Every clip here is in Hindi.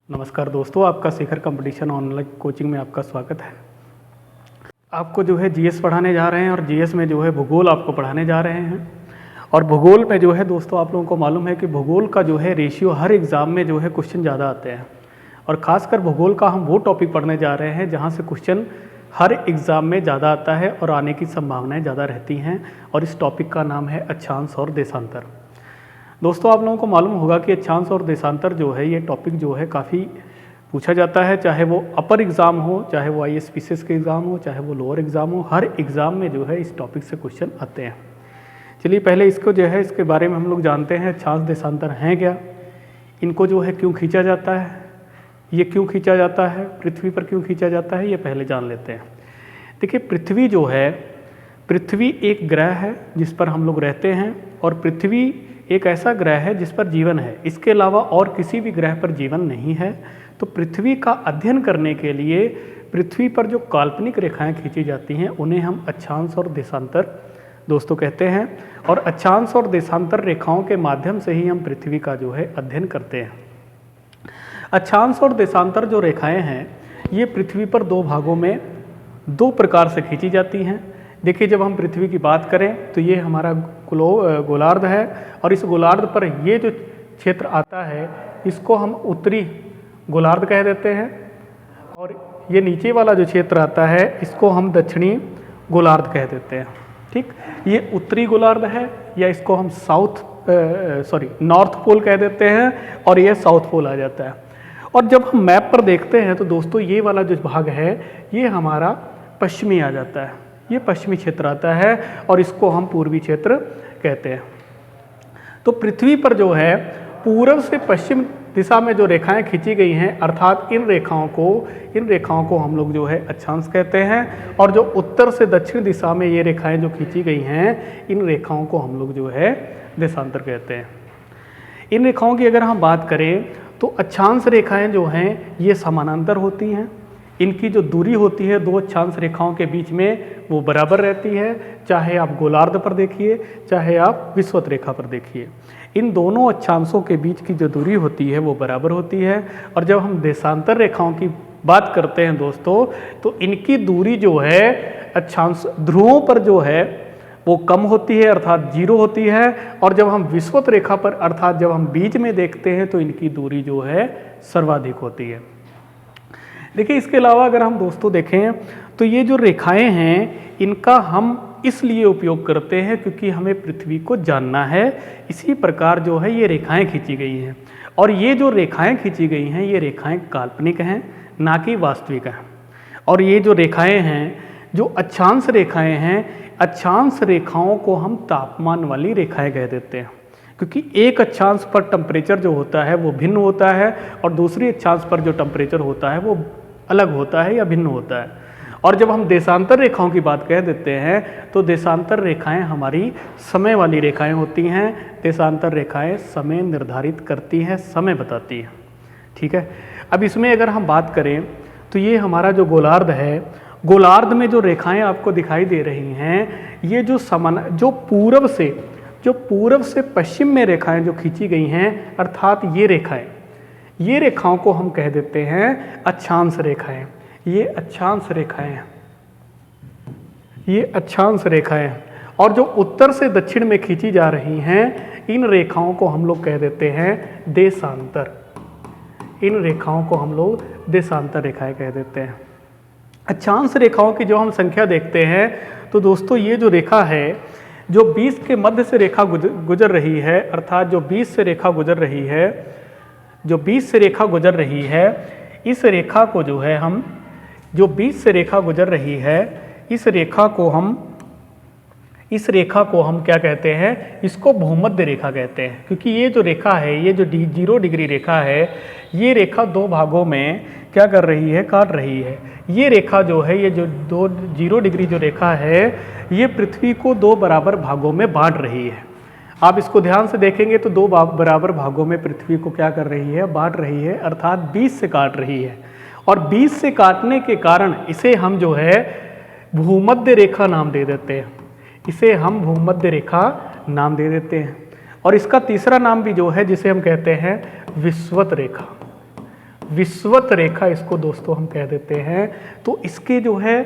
नमस्कार दोस्तों, आपका शिखर कंपटीशन ऑनलाइन कोचिंग में आपका स्वागत है। आपको जो है जीएस पढ़ाने जा रहे हैं और जीएस में जो है भूगोल आपको पढ़ाने जा रहे हैं। और भूगोल में जो है दोस्तों आप लोगों को मालूम है कि भूगोल का जो है रेशियो हर एग्ज़ाम में जो है क्वेश्चन ज़्यादा आते हैं। और ख़ासकर भूगोल का हम वो टॉपिक पढ़ने जा रहे हैं जहाँ से क्वेश्चन हर एग्ज़ाम में ज़्यादा आता है और आने की संभावनाएँ ज़्यादा रहती हैं। और इस टॉपिक का नाम है अक्षांश और देशांतर। दोस्तों आप लोगों को मालूम होगा कि अक्षांश और देशांतर जो है ये टॉपिक जो है काफ़ी पूछा जाता है, चाहे वो अपर एग्ज़ाम हो, चाहे वो IAS के एग्ज़ाम हो, चाहे वो लोअर एग्ज़ाम हो, हर एग्ज़ाम में जो है इस टॉपिक से क्वेश्चन आते हैं। चलिए पहले इसको जो है इसके बारे में हम लोग जानते हैं। अक्षांश देशांतर हैं क्या, इनको जो है क्यों खींचा जाता है, ये क्यों खींचा जाता है, पृथ्वी पर क्यों खींचा जाता है, ये पहले जान लेते हैं। देखिए पृथ्वी जो है, पृथ्वी एक ग्रह है जिस पर हम लोग रहते हैं और पृथ्वी एक ऐसा ग्रह है जिस पर जीवन है। इसके अलावा और किसी भी ग्रह पर जीवन नहीं है। तो पृथ्वी का अध्ययन करने के लिए पृथ्वी पर जो काल्पनिक रेखाएं खींची जाती हैं उन्हें हम अक्षांश और देशांतर दोस्तों कहते हैं। और अक्षांश और देशांतर रेखाओं के माध्यम से ही हम पृथ्वी का जो है अध्ययन करते हैं। अक्षांश और देशांतर जो रेखाएं हैं ये पृथ्वी पर दो भागों में दो प्रकार से खींची जाती हैं। देखिए जब हम पृथ्वी की बात करें तो ये हमारा गोलार्ध है और इस गोलार्ध पर ये जो क्षेत्र आता है इसको हम उत्तरी गोलार्ध कह देते हैं। और ये नीचे वाला जो क्षेत्र आता है इसको हम दक्षिणी गोलार्ध कह देते हैं। ठीक, ये उत्तरी गोलार्ध है या इसको हम नॉर्थ पोल कह देते हैं और ये साउथ पोल आ जाता है। और जब हम मैप पर देखते हैं तो दोस्तों ये वाला जो भाग है ये हमारा पश्चिमी आ जाता है, ये पश्चिमी क्षेत्र आता है और इसको हम पूर्वी क्षेत्र कहते हैं। तो पृथ्वी पर जो है पूर्व से पश्चिम दिशा में जो रेखाएं खींची गई हैं अर्थात इन रेखाओं को हम लोग जो है अक्षांश कहते हैं। और जो उत्तर से दक्षिण दिशा में ये रेखाएं जो खींची गई हैं इन रेखाओं को हम लोग जो है देशांतर कहते हैं। इन रेखाओं की अगर हम बात करें तो अक्षांश रेखाएं जो हैं ये समानांतर होती हैं। इनकी जो दूरी होती है दो अक्षांश रेखाओं के बीच में वो बराबर रहती है, चाहे आप गोलार्ध पर देखिए चाहे आप विषुवत रेखा पर देखिए। इन दोनों अक्षांशों के बीच की जो दूरी होती है वो बराबर होती है। और जब हम देशांतर रेखाओं की बात करते हैं दोस्तों तो इनकी दूरी जो है अक्षांश ध्रुवों पर जो है वो कम होती है अर्थात 0 होती है। और जब हम विषुवत रेखा पर अर्थात जब हम बीच में देखते हैं तो इनकी दूरी जो है सर्वाधिक होती है। देखिए इसके अलावा अगर हम दोस्तों देखें तो ये जो रेखाएं हैं इनका हम इसलिए उपयोग करते हैं क्योंकि हमें पृथ्वी को जानना है। इसी प्रकार जो है ये रेखाएं खींची गई हैं और ये जो रेखाएं खींची गई हैं ये रेखाएं काल्पनिक हैं ना कि वास्तविक हैं। और ये जो रेखाएं हैं जो अक्षांश रेखाएं हैं, अक्षांश रेखाओं को हम तापमान वाली रेखाएं कह देते हैं क्योंकि एक अक्षांश पर टेम्परेचर जो होता है वो भिन्न होता है और दूसरी अक्षांश पर जो टेम्परेचर होता है वो अलग होता है या भिन्न होता है। और जब हम देशांतर रेखाओं की बात कह देते हैं तो देशांतर रेखाएं हमारी समय वाली रेखाएं होती हैं। देशांतर रेखाएं समय निर्धारित करती हैं, समय बताती हैं। ठीक है, अब इसमें अगर हम बात करें तो ये हमारा जो गोलार्ध है, गोलार्ध में जो रेखाएं आपको दिखाई दे रही हैं ये जो पूर्व से पश्चिम में रेखाएं जो खींची गई हैं अर्थात ये रेखाओं को हम कह देते हैं अक्षांश रेखाएं। ये अक्षांश रेखाएं और जो उत्तर से दक्षिण में खींची जा रही हैं इन रेखाओं को हम लोग कह देते हैं देशांतर। इन रेखाओं को हम लोग देशांतर रेखाएं कह देते हैं। अक्षांश रेखाओं की जो हम संख्या देखते हैं तो दोस्तों ये जो रेखा है जो 20 के मध्य से रेखा गुजर रही है अर्थात जो 20 से रेखा गुजर रही है इस रेखा को जो है हम जो 20 से रेखा गुजर रही है इस रेखा को हम क्या कहते हैं, इसको भूमध्य रेखा कहते हैं। क्योंकि ये जो रेखा है ये जो 0 डिग्री रेखा है ये रेखा दो भागों में क्या कर रही है, काट रही है। ये रेखा जो है ये जो 0 डिग्री जो रेखा है ये पृथ्वी को दो बराबर भागों में बांट रही है। आप इसको ध्यान से देखेंगे तो दो बराबर भागों में पृथ्वी को क्या कर रही है, बांट रही है अर्थात 20 से काट रही है। और 20 से काटने के कारण इसे हम जो है भूमध्य रेखा नाम दे देते हैं। इसे हम भूमध्य रेखा नाम दे देते हैं। और इसका तीसरा नाम भी जो है जिसे हम कहते हैं विषुवत रेखा। विषुवत रेखा इसको दोस्तों हम कह देते हैं। तो इसके जो है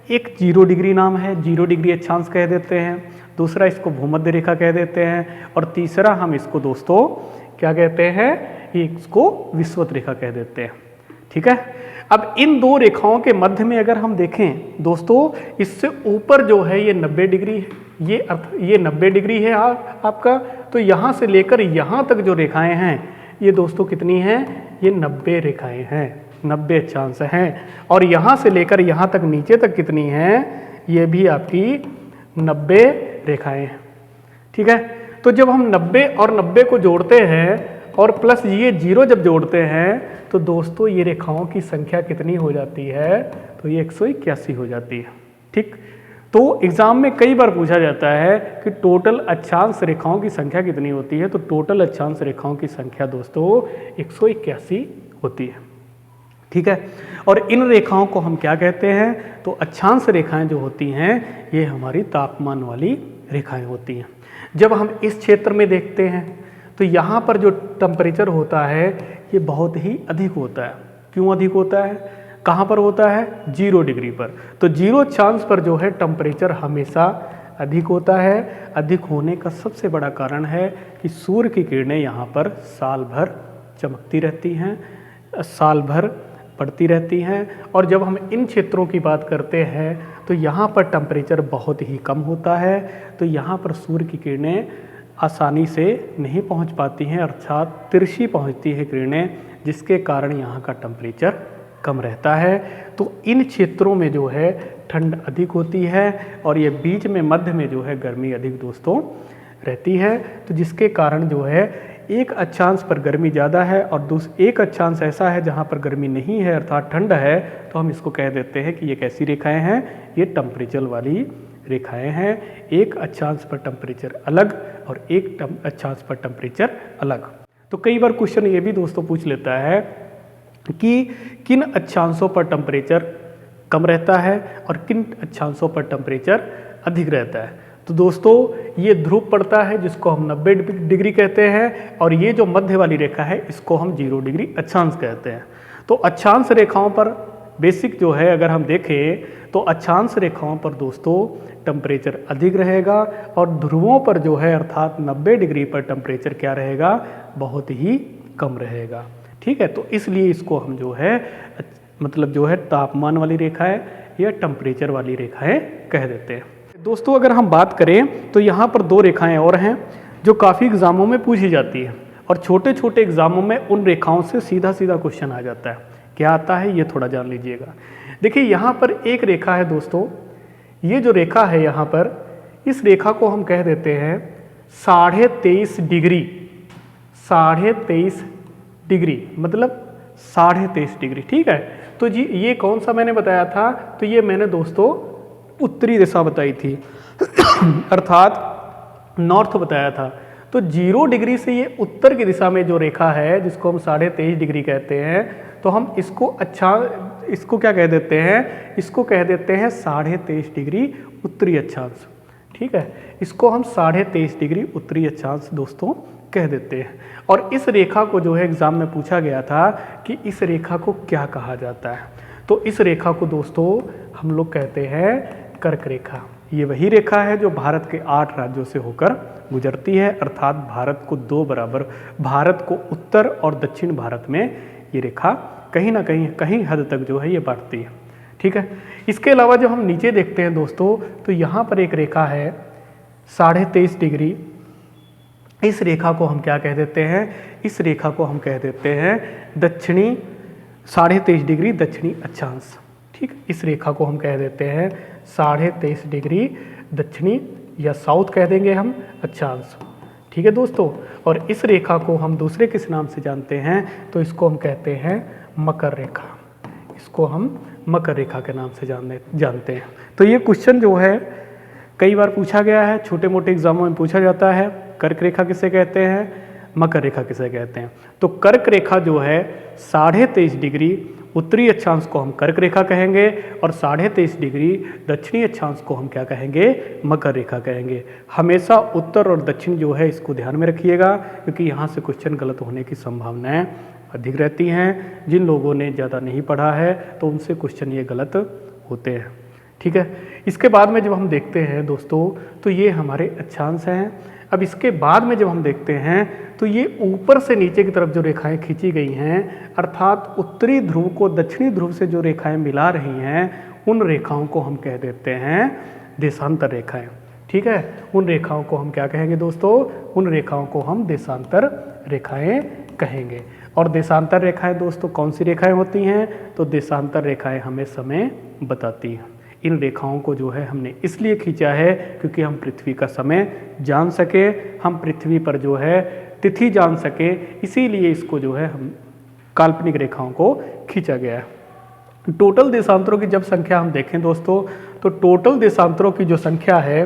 एक 0 डिग्री नाम है, 0 डिग्री अक्षांश कह देते हैं, दूसरा इसको भूमध्य रेखा कह देते हैं, और तीसरा हम इसको दोस्तों क्या कहते हैं, इसको विषुवत रेखा कह देते हैं। ठीक है, अब इन दो रेखाओं के मध्य में अगर हम देखें दोस्तों, इससे ऊपर जो है ये 90 डिग्री है, ये 90 डिग्री है आपका। तो यहाँ से लेकर यहाँ तक जो रेखाएं हैं ये दोस्तों कितनी हैं, ये 90 रेखाएं हैं, 90 अक्षांश हैं। और यहाँ से लेकर यहाँ तक नीचे तक कितनी हैं, ये भी आपकी 90 रेखाएं हैं। ठीक है, तो जब हम 90 और 90 को जोड़ते हैं और प्लस ये 0 जब जोड़ते हैं तो दोस्तों ये रेखाओं की संख्या कितनी हो जाती है, तो ये 181 हो जाती है। ठीक, तो एग्जाम में कई बार पूछा जाता है कि टोटल अक्षांश रेखाओं की संख्या कितनी होती है, तो टोटल अक्षांश रेखाओं की संख्या दोस्तों 181 होती है। ठीक है, और इन रेखाओं को हम क्या कहते हैं, तो अक्षांश रेखाएं जो होती हैं ये हमारी तापमान वाली रेखाएं होती हैं। जब हम इस क्षेत्र में देखते हैं तो यहाँ पर जो टेम्परेचर होता है ये बहुत ही अधिक होता है। क्यों अधिक होता है, कहाँ पर होता है, 0 डिग्री पर। तो 0 अक्षांश पर जो है टेम्परेचर हमेशा अधिक होता है। अधिक होने का सबसे बड़ा कारण है कि सूर्य की किरणें यहाँ पर साल भर चमकती रहती हैं, साल भर पड़ती रहती हैं। और जब हम इन क्षेत्रों की बात करते हैं तो यहाँ पर टेम्परेचर बहुत ही कम होता है, तो यहाँ पर सूर्य की किरणें आसानी से नहीं पहुँच पाती हैं, अर्थात तिरछी पहुँचती है किरणें, जिसके कारण यहाँ का टेम्परेचर कम रहता है। तो इन क्षेत्रों में जो है ठंड अधिक होती है और ये बीच में मध्य में जो है गर्मी अधिक दोस्तों रहती है। तो जिसके कारण जो है एक अक्षांश पर गर्मी ज़्यादा है और एक अक्षांश ऐसा है जहाँ पर गर्मी नहीं है अर्थात ठंड है, तो हम इसको कह देते हैं कि ये कैसी रेखाएं हैं, ये टेम्परेचर वाली रेखाएं हैं। एक अक्षांश पर टेम्परेचर अलग और एक अक्षांश पर टेम्परेचर अलग। तो कई बार क्वेश्चन ये भी दोस्तों पूछ लेता है कि किन अक्षांशों पर टेम्परेचर कम रहता है और किन अक्षांशों पर टेम्परेचर अधिक रहता है। तो दोस्तों ये ध्रुव पड़ता है जिसको हम 90 डिग्री कहते हैं, और ये जो मध्य वाली रेखा है इसको हम 0 डिग्री अक्षांश कहते हैं। तो अक्षांश रेखाओं पर बेसिक जो है अगर हम देखें तो अक्षांश रेखाओं पर दोस्तों टेम्परेचर अधिक रहेगा और ध्रुवों पर जो है अर्थात 90 डिग्री पर टेम्परेचर क्या रहेगा, बहुत ही कम रहेगा। ठीक है, तो इसलिए इसको हम जो है मतलब जो है तापमान वाली रेखाएं या टेम्परेचर वाली रेखाएं कह देते हैं। दोस्तों अगर हम बात करें तो यहाँ पर 2 रेखाएं और हैं जो काफ़ी एग्जामों में पूछी जाती है, और छोटे छोटे एग्जामों में उन रेखाओं से सीधा सीधा क्वेश्चन आ जाता है। क्या आता है ये थोड़ा जान लीजिएगा। देखिए यहाँ पर एक रेखा है दोस्तों, ये जो रेखा है यहाँ पर, इस रेखा को हम कह देते हैं 23.5 डिग्री, 23.5 डिग्री मतलब 23.5 डिग्री। ठीक है, तो जी ये कौन सा मैंने बताया था, तो ये मैंने दोस्तों उत्तरी दिशा बताई थी अर्थात नॉर्थ बताया था। तो 0 डिग्री से ये उत्तर की दिशा में जो रेखा है जिसको हम 23.5 डिग्री कहते हैं, तो हम इसको क्या कह देते हैं, इसको कह देते हैं 23.5 डिग्री उत्तरी अक्षांश। ठीक है, इसको हम 23.5 डिग्री उत्तरी अक्षांश दोस्तों कह देते हैं। और इस रेखा को जो है एग्जाम में पूछा गया था कि इस रेखा को क्या कहा जाता है, तो इस रेखा को दोस्तों हम लोग कहते हैं कर्क रेखा। ये वही रेखा है जो भारत के 8 राज्यों से होकर गुजरती है, अर्थात भारत को 2 बराबर, भारत को उत्तर और दक्षिण भारत में ये रेखा कहीं ना कहीं हद तक जो है ये बांटती है। ठीक है, इसके अलावा जब हम नीचे देखते हैं दोस्तों तो यहाँ पर एक रेखा है 23.5 डिग्री। इस रेखा को हम क्या कह देते हैं, इस रेखा को हम कह देते हैं दक्षिणी 23.5 डिग्री दक्षिणी अक्षांश। ठीक, इस रेखा को हम कह देते हैं 23.5 डिग्री दक्षिणी या साउथ कह देंगे हम अक्षांश। ठीक है दोस्तों, और इस रेखा को हम दूसरे किस नाम से जानते हैं, तो इसको हम कहते हैं मकर रेखा। इसको हम मकर रेखा के नाम से जानते हैं। तो ये क्वेश्चन जो है कई बार पूछा गया है, छोटे मोटे एग्जामों में पूछा जाता है, कर्क रेखा किसे कहते हैं, मकर रेखा किसे कहते हैं। तो कर्क रेखा जो है 23.5 डिग्री उत्तरी अक्षांश को हम कर्क रेखा कहेंगे और 23.5 डिग्री दक्षिणी अक्षांश को हम क्या कहेंगे, मकर रेखा कहेंगे। हमेशा उत्तर और दक्षिण जो है इसको ध्यान में रखिएगा, क्योंकि यहाँ से क्वेश्चन गलत होने की संभावनाएं अधिक रहती हैं। जिन लोगों ने ज़्यादा नहीं पढ़ा है तो उनसे क्वेश्चन ये गलत होते हैं। ठीक है, इसके बाद में जब हम देखते हैं दोस्तों तो ये हमारे अक्षांश हैं। अब इसके बाद में जब हम देखते हैं तो ये ऊपर से नीचे की तरफ जो रेखाएं खींची गई हैं, अर्थात उत्तरी ध्रुव को दक्षिणी ध्रुव से जो रेखाएं मिला रही हैं, उन रेखाओं को हम कह देते हैं देशांतर रेखाएं। ठीक है, उन रेखाओं को हम क्या कहेंगे दोस्तों? उन रेखाओं को हम देशांतर रेखाएं कहेंगे। और देशांतर रेखाएं दोस्तों कौन सी रेखाएं होती हैं? तो देशांतर रेखाएं हमें समय बताती हैं। इन रेखाओं को जो है हमने इसलिए खींचा है क्योंकि हम पृथ्वी का समय जान सके, हम पृथ्वी पर जो है तिथि जान सके, इसीलिए इसको जो है हम काल्पनिक रेखाओं को खींचा गया है। टोटल देशांतरों की जब संख्या हम देखें दोस्तों, तो टोटल देशांतरों की जो संख्या है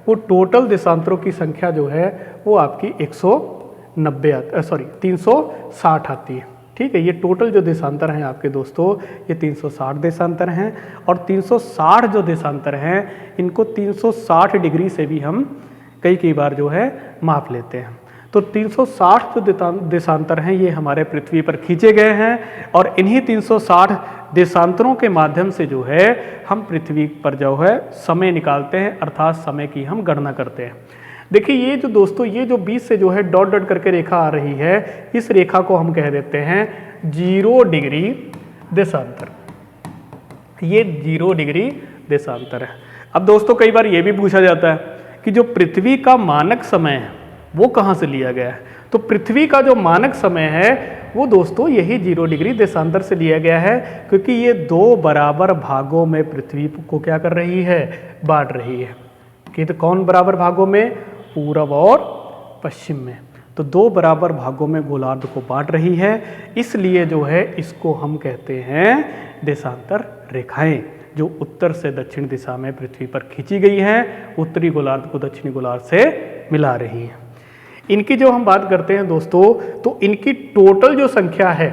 वो टोटल देशांतरों की संख्या जो है वो आपकी 360 आती है। ठीक है, ये टोटल जो देशांतर हैं आपके दोस्तों, ये 360 देशांतर हैं। और 360 जो देशांतर हैं इनको 360 डिग्री से भी हम कई बार जो है माप लेते हैं। तो 360 जो देशांतर हैं ये हमारे पृथ्वी पर खींचे गए हैं और इन्हीं 360 देशांतरों के माध्यम से जो है हम पृथ्वी पर जो है समय निकालते हैं, अर्थात समय की हम गणना करते हैं। देखिए ये जो दोस्तों, ये जो बीच से जो है डॉट डॉट करके रेखा आ रही है, इस रेखा को हम कह देते हैं 0 डिग्री देशांतर। ये 0 डिग्री देशांतर है। अब दोस्तों कई बार ये भी पूछा जाता है कि जो पृथ्वी का मानक समय है वो कहाँ से लिया गया है? तो पृथ्वी का जो मानक समय है वो दोस्तों यही 0 डिग्री देशांतर से लिया गया है, क्योंकि ये 2 बराबर भागों में पृथ्वी को क्या कर रही है? बांट रही है। कि तो कौन बराबर भागों में? पूरब और पश्चिम में। तो 2 बराबर भागों में गोलार्ध को बांट रही है, इसलिए जो है इसको हम कहते हैं देशांतर रेखाएं, जो उत्तर से दक्षिण दिशा में पृथ्वी पर खींची गई हैं, उत्तरी गोलार्ध को दक्षिणी गोलार्ध से मिला रही हैं। इनकी जो हम बात करते हैं दोस्तों, तो इनकी टोटल जो संख्या है,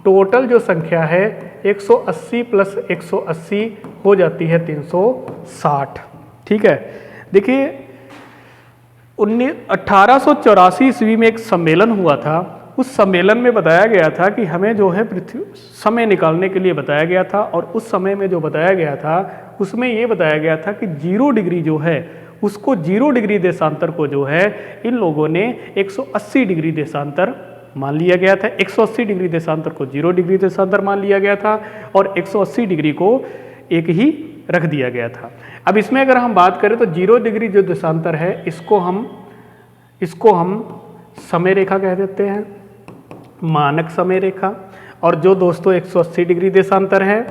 टोटल जो संख्या है 180 प्लस 180 हो जाती है 360। ठीक है, देखिए 1884 ईस्वी में एक सम्मेलन हुआ था। उस सम्मेलन में बताया गया था कि हमें जो है पृथ्वी समय निकालने के लिए बताया गया था, और उस समय में जो बताया गया था उसमें ये बताया गया था कि 0 डिग्री जो है उसको 0 डिग्री देशांतर को जो है इन लोगों ने 180 डिग्री देशांतर मान लिया गया था। 180 डिग्री देशांतर को 0 डिग्री देशांतर मान लिया गया था और 180 डिग्री को एक ही रख दिया गया था। अब इसमें अगर हम बात करें तो 0 डिग्री जो देशांतर है इसको हम समय रेखा कह देते हैं, मानक समय रेखा। और जो दोस्तों 180 डिग्री देशांतर है,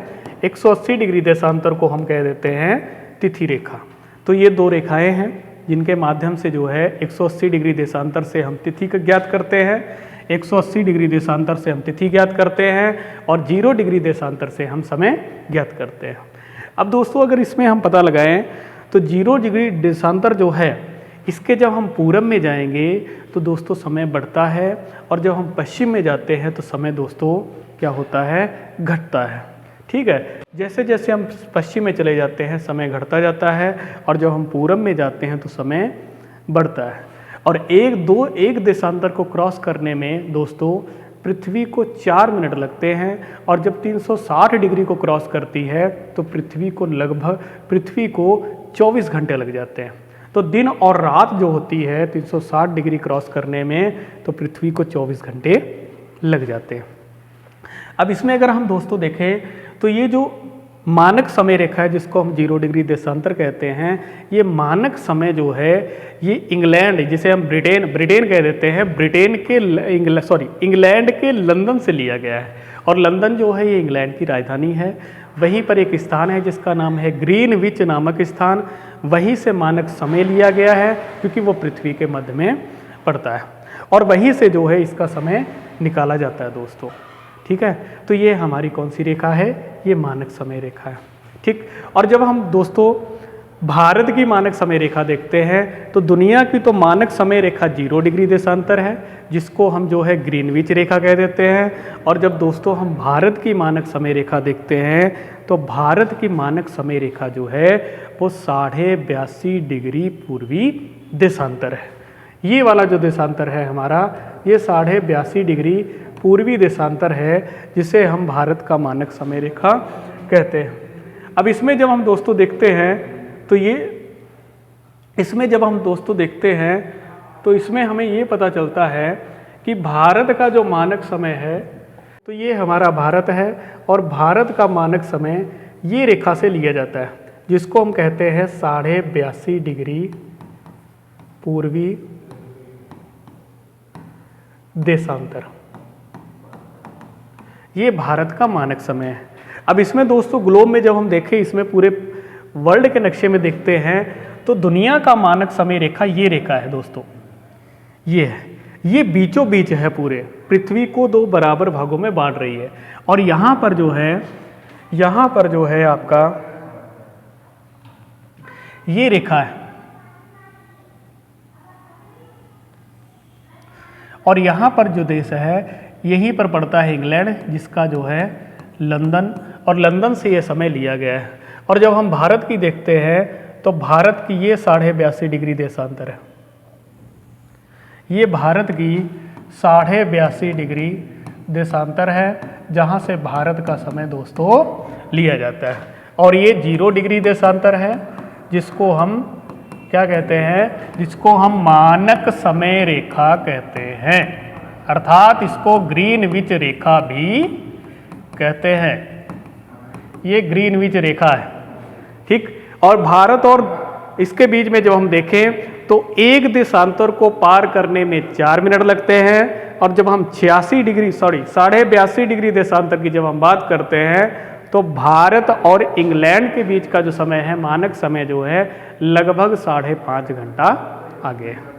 180 डिग्री देशांतर को हम कह देते हैं तिथि रेखा। तो ये 2 रेखाएं हैं जिनके माध्यम से जो है 180 डिग्री देशांतर से हम तिथि का ज्ञात करते हैं, 180 डिग्री देशांतर से हम तिथि ज्ञात करते हैं और 0 डिग्री देशांतर से हम समय ज्ञात करते हैं। अब दोस्तों अगर इसमें हम पता लगाएं तो 0 डिग्री देशांतर जो है इसके जब हम पूरब में जाएंगे तो दोस्तों समय बढ़ता है, और जब हम पश्चिम में जाते हैं तो समय दोस्तों क्या होता है? घटता है। ठीक है, जैसे जैसे हम पश्चिम में चले जाते हैं समय घटता जाता है, और जब हम पूरब में जाते हैं तो समय बढ़ता है। और एक देशांतर को क्रॉस करने में दोस्तों पृथ्वी को 4 मिनट लगते हैं, और जब 360 डिग्री को क्रॉस करती है तो पृथ्वी को 24 घंटे लग जाते हैं। तो दिन और रात जो होती है 360 डिग्री क्रॉस करने में तो पृथ्वी को 24 घंटे लग जाते हैं। अब इसमें अगर हम दोस्तों देखें तो ये जो मानक समय रेखा है जिसको हम 0 डिग्री देशांतर कहते हैं, ये मानक समय जो है ये इंग्लैंड, जिसे हम ब्रिटेन कह देते हैं, इंग्लैंड के लंदन से लिया गया है। और लंदन जो है ये इंग्लैंड की राजधानी है। वहीं पर एक स्थान है जिसका नाम है ग्रीनविच नामक स्थान, वहीं से मानक समय लिया गया है क्योंकि वो पृथ्वी के मध्य में पड़ता है, और वहीं से जो है इसका समय निकाला जाता है दोस्तों। ठीक है, तो ये हमारी कौन सी रेखा है? ये मानक समय रेखा है। ठीक, और जब हम दोस्तों भारत की मानक समय रेखा देखते हैं तो दुनिया की तो मानक समय रेखा 0 डिग्री देशांतर है, जिसको हम जो है ग्रीनविच रेखा कह देते हैं। और जब दोस्तों हम भारत की मानक समय रेखा देखते हैं तो भारत की मानक समय रेखा जो है वो 82.5 डिग्री पूर्वी देशांतर है। ये वाला जो देशांतर है हमारा, ये 82.5 डिग्री पूर्वी देशांतर है, जिसे हम भारत का मानक समय रेखा कहते हैं। अब इसमें जब हम दोस्तों देखते हैं तो इसमें हमें ये पता चलता है कि भारत का जो मानक समय है, तो ये हमारा भारत है और भारत का मानक समय ये रेखा से लिया जाता है, जिसको हम कहते हैं 82.5 डिग्री पूर्वी देशांतर। ये भारत का मानक समय है। अब इसमें दोस्तों ग्लोब में जब हम देखें, इसमें पूरे वर्ल्ड के नक्शे में देखते हैं तो दुनिया का मानक समय रेखा ये रेखा है दोस्तों, ये है, ये बीचों बीच है, पूरे पृथ्वी को 2 बराबर भागों में बांट रही है। और यहाँ पर जो है आपका ये रेखा है, और यहाँ पर जो देश है यहीं पर पड़ता है इंग्लैंड, जिसका जो है लंदन, और लंदन से ये समय लिया गया है। और जब हम भारत की देखते हैं तो भारत की ये 82.5 डिग्री देशांतर है, ये भारत की 82.5 डिग्री देशांतर है, जहाँ से भारत का समय दोस्तों लिया जाता है। और ये 0 डिग्री देशांतर है, जिसको हम क्या कहते हैं, जिसको हम मानक समय रेखा कहते हैं, अर्थात इसको ग्रीनविच रेखा भी कहते हैं। ये ग्रीनविच रेखा है, ठीक। और भारत और इसके बीच में जब हम देखें तो एक देशांतर को पार करने में 4 मिनट लगते हैं। और जब हम 82.5 डिग्री देशांतर की जब हम बात करते हैं तो भारत और इंग्लैंड के बीच का जो समय है, मानक समय जो है, लगभग 5.5 घंटा आगे है।